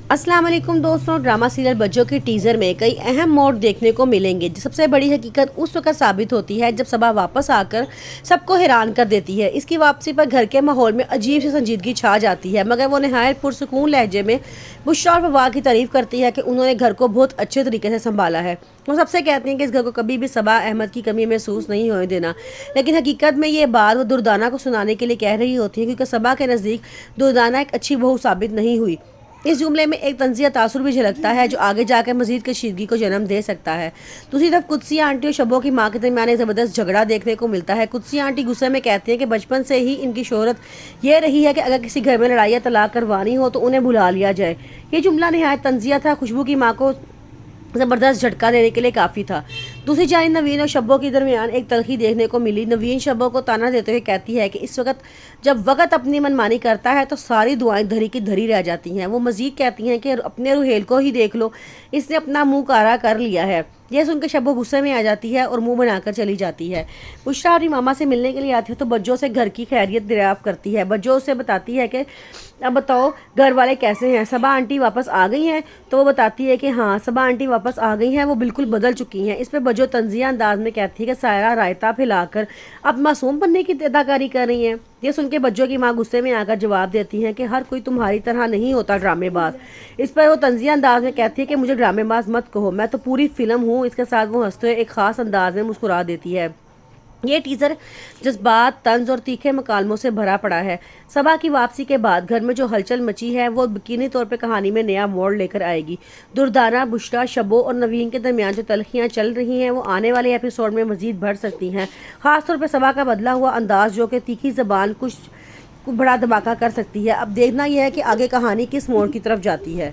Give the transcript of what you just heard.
अस्सलाम वालेकुम दोस्तों, ड्रामा सीरियल बज्जो के टीज़र में कई अहम मोड़ देखने को मिलेंगे। सबसे बड़ी हकीकत उस वक्त साबित होती है जब सबा वापस आकर सबको हैरान कर देती है। इसकी वापसी पर घर के माहौल में अजीब सी संजीदगी छा जाती है, मगर वो नहायत पुरसुकून लहजे में बुशरा और फवाद की तारीफ करती है कि उन्होंने घर को बहुत अच्छे तरीके से संभाला है। वो सबसे कहती हैं कि इस घर को कभी भी सबा अहमद की कमी महसूस नहीं होने देना, लेकिन हकीकत में ये बात वो दुर्दाना को सुनाने के लिए कह रही होती है, क्योंकि सबा के नज़दीक दुर्दाना एक अच्छी बहू साबित नहीं हुई। इस जुमले में एक तंज़िया तासुर भी झलकता है जो आगे जाकर मजीद कशीदगी को जन्म दे सकता है। दूसरी तरफ कुदसी आंटी और शबो की माँ के दरमियान एक ज़बरदस्त झगड़ा देखने को मिलता है। कुदसी आंटी गुस्से में कहती है कि बचपन से ही इनकी शोहरत ये रही है कि अगर किसी घर में लड़ाई या तलाक करवानी हो तो उन्हें बुला लिया जाए। ये जुमला नहायत तंज़िया था, खुशबू की माँ को ज़बरदस्त झटका देने के लिए काफ़ी था। दूसरी जानिब नवीन और शब्बो के दरमियान एक तलखी देखने को मिली। नवीन शब्बो को ताना देते हुए कहती है कि इस वक्त जब वक्त अपनी मनमानी करता है तो सारी दुआएं धरी की धरी रह जाती हैं। वो मज़ीद कहती हैं कि अपने रुहेल को ही देख लो, इसने अपना मुंह कारा कर लिया है। यह सुनकर शब्बो गुस्से में आ जाती है और मुंह बनाकर चली जाती है। बुशरा अपनी मामा से मिलने के लिए आती है तो बज्जो से घर की खैरियत दरियाफ्त करती है। बज्जो उसे बताती है कि अब बताओ घर वाले कैसे हैं, सबा आंटी वापस आ गई हैं? तो वो बताती है कि हाँ, सबा आंटी वापस आ गई हैं, वो बिल्कुल बदल चुकी हैं। इस पर बज्जो तंजिया अंदाज में कहती है कि सायरा रायता फैलाकर अब मासूम बनने की अदाकारी कर रही हैं। ये सुन के बज्जो की माँ गुस्से में आकर जवाब देती हैं कि हर कोई तुम्हारी तरह नहीं होता ड्रामेबाज। इस पर वो तंजिया अंदाज में कहती है कि मुझे ड्रामेबाज मत कहो, मैं तो पूरी फिल्म हूँ। इसके साथ वो हंसते हुए एक ख़ास अंदाज में मुस्कुरा देती है। ये टीज़र जज्बात, तंज और तीखे मकालमों से भरा पड़ा है। सबा की वापसी के बाद घर में जो हलचल मची है वो यकीनी तौर पे कहानी में नया मोड़ लेकर आएगी। दुर्दाना, बुशरा, शबो और नवीन के दरमियान जो तलखियाँ चल रही हैं वो आने वाले एपिसोड में मजीद बढ़ सकती हैं। ख़ासतौर पर सबा का बदला हुआ अंदाज जो कि तीखी ज़बान कुछ बड़ा धमाका कर सकती है। अब देखना यह है कि आगे कहानी किस मोड़ की तरफ जाती है।